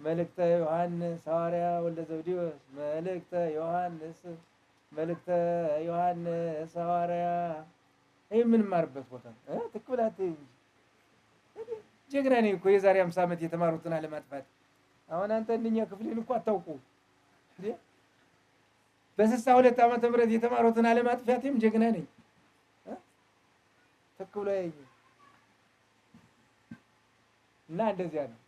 መልእክተ ዮሐንስ ሐዋርያ ወልደ ዘብዴዎስ መልእክተ ዮሐንስ መልእክተ ዮሐንስ ሐዋርያ ይሄ ምን ማርበት ቦታ ትክብላት ጀግና ነኝ እኮ የዛሬ 50 ዓመት የተማሩትን አለማጥፋት አሁን አንተ እንደኛ ክፍልን እኮ አታውቁ በ62 ዓመተ ምህረት የተማሩትን አለማጥፋትም ጀግና ነኝ ተክብላይ እና እንደዚያ ነው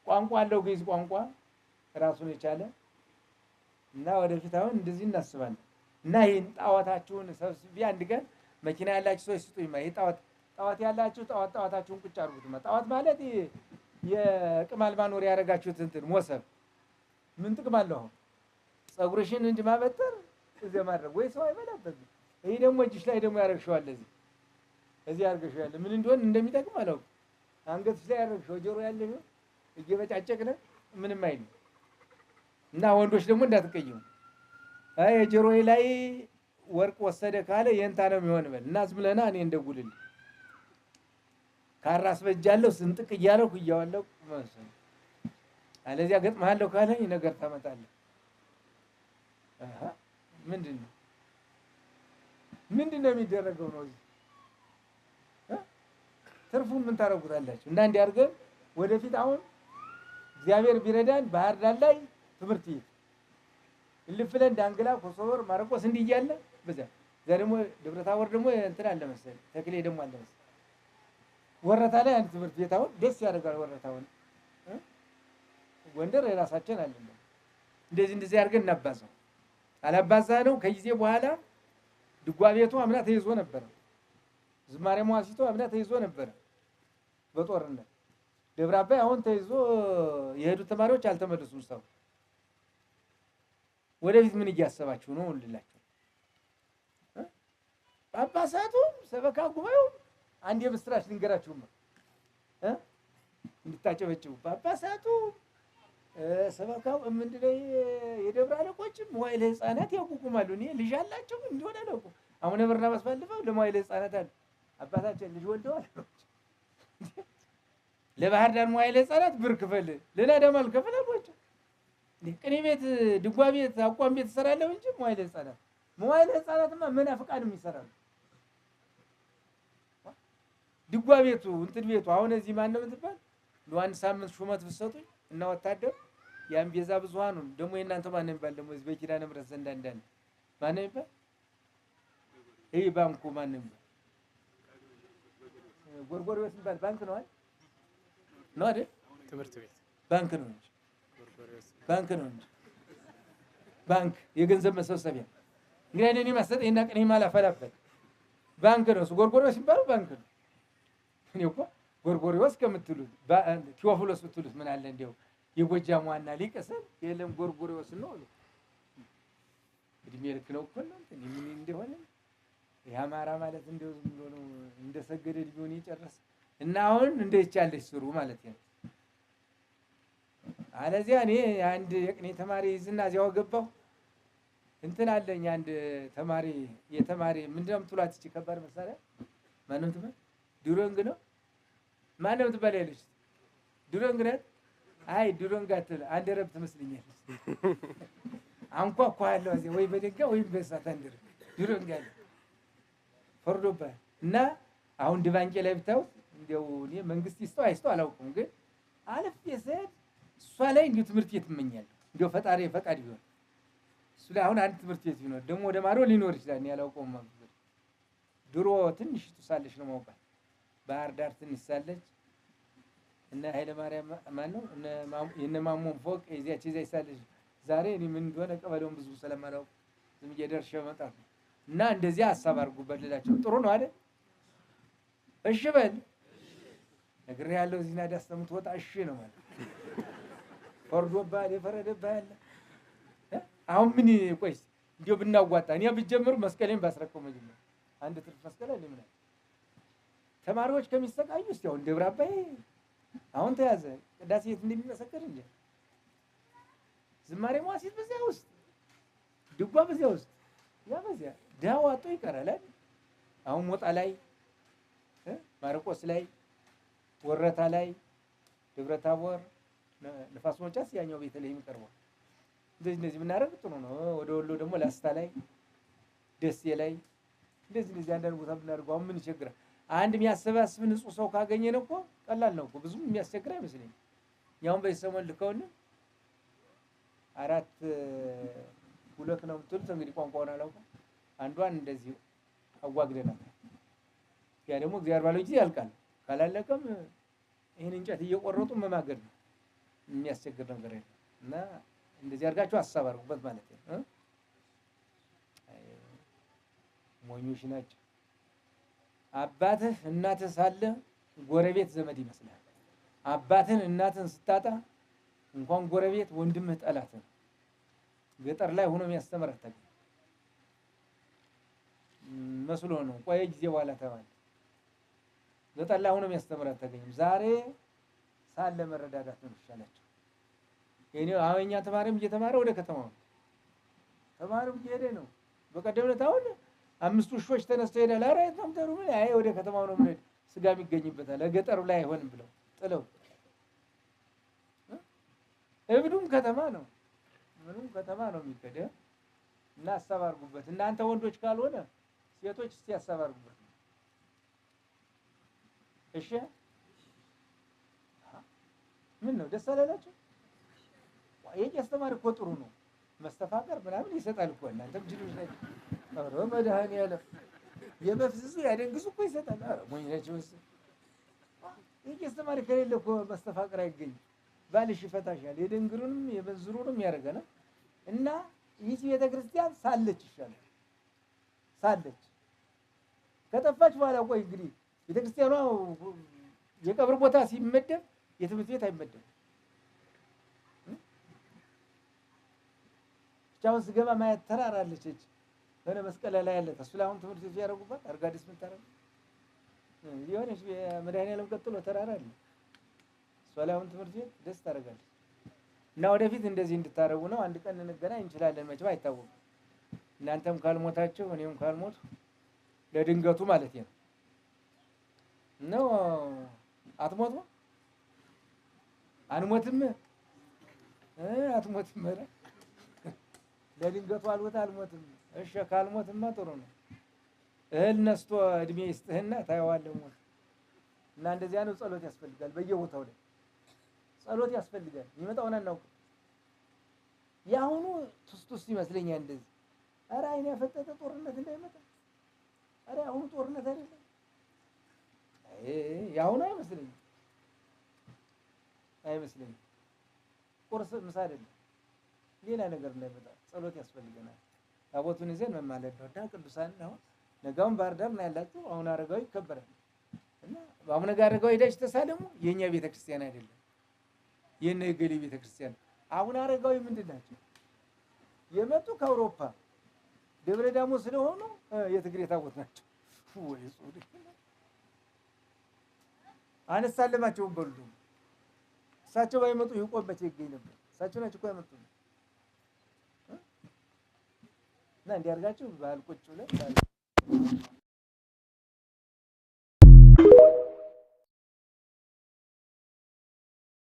ቋንቋ አለው ግዕዝ ቋንቋ ራሱን የቻለ እና ወደፊት አሁን እንደዚህ እናስባለን እና ይሄን ጣዋታችሁን ሰብስቢ አንድ ቀን መኪና ያላችሁ ሰዎች ስጡኝ ማለት ጣዋት ያላችሁ ጣዋታችሁን ቁጭ አድርጉት ማለት ጣዋት ማለት የቅማል ማኖር ያረጋችሁት እንትን ሞሰብ ምን ጥቅም አለው ጸጉርሽን እንጂ ማበጠር እዚያ ማድረግ ወይ ሰው አይበላበት ይሄ ደግሞ እጅሽ ላይ ደግሞ ያረግሽዋል እዚህ ያርገሽዋል ምን እንደሆነ እንደሚጠቅም አላውቅም አንገትሽ ላይ ያረግሽው ጆሮ ያለሽ እየበጫጨቅነ ምንም አይል እና ወንዶች ደግሞ እንዳትቀየሙ አይ ጆሮዬ ላይ ወርቅ ወሰደ ካለ የንታ ነው የሚሆን በል እና ዝም ብለና እኔ እንደጉልል ካራስ በጃለሁ ስንጥቅ እያለሁ እያዋለሁ ማለት አለዚያ ገጥማለሁ ካለ ነገር ታመጣለህ ምንድነው የሚደረገው ነው ትርፉን ምን ታረጉታላችሁ እና እንዲያርገን ወደፊት አሁን እግዚአብሔር ቢረዳን ባህር ዳር ላይ ትምህርት ይልፍለን ዳንግላ ኮሶበር ማርቆስ እንዲያለ በዛ ደግሞ ደብረታቦር ደግሞ እንትን አለ መሰል ተክሌ ደግሞ አለ መሰል ወረታ ላይ አንድ ትምህርት ቤት አሁን ደስ ያደርጋል ወረታውን ጎንደር የራሳችን አለን እንደዚህ አድርገን እናባዛው አላባዛ ነው ከጊዜ በኋላ ድጓ ቤቱ አምና ተይዞ ነበር ዝማሬ መዋሲቶ አምና ተይዞ ነበር በጦርነት ደብረ አባይ አሁን ተይዞ የሄዱ ተማሪዎች አልተመለሱም ሰው ወደፊት ምን እያሰባችሁ ነው ልላችሁ ጳጳሳቱም ሰበካ ጉባኤው አንድ የምስራች ልንገራችሁ እንድታጨበጭቡ ጳጳሳቱ ሰበካው ምንድነው የደብረ አለቆችም ሞባይል ህፃናት ያውቁቁማሉ እኔ ልጅ አላቸው እንደሆነ አለቁ አሁን በርናባስ ባልፈው ለሞባይል ህፃናት አለ አባታችን ልጅ ወልደዋል ለባህር ዳር ሞባይል ህፃናት ብር ክፈል ለና ደማል ከፈል አልኳቸው ቅኔ ቤት ድጓ ቤት አቋም ቤት ሰራለው እንጂ ሞባይል ህፃናትማ መናፍቃንም ይሰራሉ ድጓ ቤቱ እንትን ቤቱ አሁን እዚህ ማን ነው የምትባል ለአንድ ሳምንት ሹመት ብትሰጡኝ እና ወታደር ያን ቤዛ ብዙሃኑን ደግሞ የእናንተ ማን ነው የሚባል ደግሞ እዚህ በኪዳነ ምሕረት ዘንድ አንዳንድ ማን ነው የሚባል ይሄ ባንኩ ማን ነው ጎርጎርዮስ የሚባል ባንክ ነው አይደል ትምህርት ቤት ባንክ ነው እንጂ ባንክ የገንዘብ መሰብሰቢያ እንግዲህ እኔ ማሰጠኝ እና ቀኔ ማላፈላፈል ባንክ ነው ጎርጎርዮስ የሚባል ባንክ ነው እኔ እኮ ጎርጎርዮስ ከምትሉት ቴዎፍሎስ ብትሉት ምን አለ እንደው የጎጃም ዋና ሊቀሰል የለም ጎርጎርዮስ ነው አሉ እድሜ ልክ ነው እኮ ነው ምን እንደሆነ ያማራ ማለት እንደው ዝም ብሎ ነው እንደሰገደ ሊሆን ይጨርስ እና አሁን እንደይቻለሽ ስሩ ማለት ነው አለዚያ እኔ አንድ የቅኔ ተማሪ ዝና እዚያው ገባው እንትን አለኝ አንድ ተማሪ የተማሪ ምንድነው የምትሏት እቺ ከባድ መሳሪያ ማንም ትበል ዱሮንግ ነው ማንም ትበል ያለች ዱሮንግ ናት አይ ዱሮንግ አትል አንድ ረብ ትመስልኛለች አንኳኳ ያለው እዚህ ወይ በደጋ ወይ በሳት አንድር ዱሮንግ አለ ፈርዶባ እና አሁን ድባንቄ ላይ ብታው እንደው እኔ መንግስት ይስጠው አይስጠው አላውቅም ግን አለፍ የሰድ እሷ ላይ እንዴ ትምህርት ቤት እመኛለሁ እንደው ፈጣሪ ፈቃድ ቢሆን እሱ ላይ አሁን አንድ ትምህርት ቤት ቢኖር ደግሞ ወደ ማሮ ሊኖር ይችላል ያላውቀውም ማለት ድሮ ትንሽ ትሳለች ነው ማውቃት ባህር ዳር ትንሽ ሳለች እና ኃይለ ማርያም ማን ነው እነ ማሞን ፎቅ እዚያች እዚያ ይሳለች ዛሬ እኔ ምን እንደሆነ ቀበሌውን ብዙ ስለማላውቅ ዝም እየደርሼ መጣሁ እና እንደዚህ ሐሳብ አድርጉበት ልላቸው ጥሩ ነው አይደል እሺ በል ነገር ያለው እዚህ ናዳ አስተምትወጣ እሺ ነው ማለት ፈርዶባል የፈረደባል አሁን ምን ቆይስ እንዴው ብናዋጣ እኔ ብጀምር መስቀሌን ባስረከው መጀመር አንድ ትርፍ መስቀል አለ ምን ተማሪዎች ከሚሰቃዩ እስቲ አሁን ደብረ አባይ አሁን ተያዘ ቅዳሴ የት እንደሚመሰከር እንጂ ዝማሬ መዋሲት በዚያ ውስጥ ድጓ በዚያ ውስጥ ያ በዚያ ዳዋጦ ይቀራል አሁን ሞጣ ላይ ማርቆስ ላይ ወረታ ላይ ደብረ ታቦር ንፋስ መውጫስ ያኛው ቤተልሔም ይቀርባል። እንደዚህ ብናደርግ ጥሩ ነው። ወደ ወሎ ደግሞ ላስታ ላይ ደሴ ላይ እንደዚህ አንዳንድ ቦታ ብናደርገው አሁን ምን ይቸግራል? አንድ የሚያሰባስብ ንጹህ ሰው ካገኘን እኮ ቀላል ነው እኮ ብዙም የሚያስቸግር አይመስለኝም። ያውን በሰሞን ልከውን 4 ነው የምትሉት እንግዲህ ቋንቋውን አላውቅም። አንዷን እንደዚህ አዋግደናል። ያ ደግሞ እግዚአብሔር ባለው ጊዜ ያልቃል። ካላለቀም ይሄን እንጨት እየቆረጡ መማገድ ነው። የሚያስቸግር ነገር አይደለም። እና እንደዚህ አድርጋችሁ ሀሳብ አድርጉበት ማለት ነው። ሞኞች ናቸው። አባትህ እናትህ ሳለ ጎረቤት ዘመድ ይመስላል። አባትህን እናትህን ስታጣ እንኳን ጎረቤት ወንድምህ ጠላት ነው። ገጠር ላይ ሆኖ የሚያስተምር አታውቅም መስሎ ነው። ቆየ ጊዜ በኋላ ተባለ። ገጠር ላይ ሆኖ የሚያስተምር አታገኝም። ዛሬ ሳለ መረዳዳት ነው የሚሻላቸው። አሁን እኛ ተማሪም እየተማረ ወደ ከተማው ነው። ተማሪም እየሄደ ነው። በቀደም ዕለት አሁን 5 ውሾች ተነስተው ሄዳል። ኧረ የት ነው የምትሄዱ? አይ ወደ ከተማው ነው የምንሄድ፣ ስጋ የሚገኝበታል። ገጠሩ ላይ አይሆንም ብለው ጥለው እብዱም ከተማ ነው፣ ምኑም ከተማ ነው የሚከደ እና ሀሳብ አድርጉበት። እናንተ ወንዶች ካልሆነ ሴቶች እስቲ ሀሳብ አድርጉበት። እሺ ምን ነው ደስ አላላችሁ? የቄስ ተማሪ እኮ ጥሩ ነው። መስተፋቀር ምናምን ይሰጣል እኮ እናንተም ጅሎች ናችሁ። ኧረ መድኃኒዓለም የመፍዝዙ ያደንግዙ እኮ ይሰጣል። ኧረ ሞኝ ናቸው። የቄስ ተማሪ ከሌለ እኮ መስተፋቀር አይገኝም። ባልሽ ይፈታሻል። የድንግሩንም የመንዝሩንም ያደርገናል። እና ይህች ቤተክርስቲያን ሳለች ይሻላል። ሳለች ከጠፋች በኋላ ቆይ እንግዲህ ቤተክርስቲያኗ የቀብር ቦታ ሲመደብ የትምህርት ቤት አይመደብም። ብቻውን ስገባ ማየት ተራራ አለች እጅ በነ መስቀል ላይ ያለ እሱ ላይ አሁን ትምህርት ቤት ያደርጉባት አርጋዲስ ምታረግ የሆነች መድኃኒዓለም ቀጥሎ ተራራ አለ። እሷ ላይ አሁን ትምህርት ቤት ደስ ታደርጋለች። እና ወደፊት እንደዚህ እንድታረጉ ነው። አንድ ቀን እንገናኝ እንችላለን። መቼም አይታወቅም። እናንተም ካልሞታችሁ እኔም ካልሞቱ ለድንገቱ ማለት ነው። ነው አትሞቱ? አንሞትም? አትሞትም? ኧረ ለድንገቱ አልሞትም። እሺ ካልሞትማ ጥሩ ነው። እህል ነስቶ እድሜ ይስጥህና ታየዋለህ ሞት። እና እንደዚያ ነው። ጸሎት ያስፈልጋል። በየቦታው ላይ ጸሎት ያስፈልጋል። የሚመጣውን አናውቅም። የአሁኑ ቱስቱስ ይመስለኛል እንደዚህ። ኧረ አይን ያፈጠጠ ጦርነት እንዳይመጣ። ኧረ አሁኑ ጦርነት አይደለም። የአሁኑ አይመስለኝም። ቁርስ ምሳ አይደለም። ሌላ ነገር እንዳይመጣ ጸሎት ያስፈልገናል። ታቦቱን ይዘን መማለድ ነው። እና ቅዱሳን ነው ነገውን ባህር ዳር ነው ያላችሁ። አሁን አረጋዊ ይከበራል። እና አሁን አረጋዊ ሄዳችሁ ተሳለሙ። የኛ ቤተክርስቲያን አይደለም። የነ ገሊ ቤተክርስቲያን። አሁን አረጋዊ ምንድን ናቸው? የመጡ ከአውሮፓ ደብረ ዳሞ ስለሆኑ የትግሬ ታቦት ናቸው። ወይ ጾድ አነሳለማቸውን በሉ። እሳቸው ባይመጡ ይቆመች ይገኝ ነበር። እሳቸው ናቸው እኮ ያመጡት። እና እንዲያርጋችሁ ባህል ቁጭ ብለን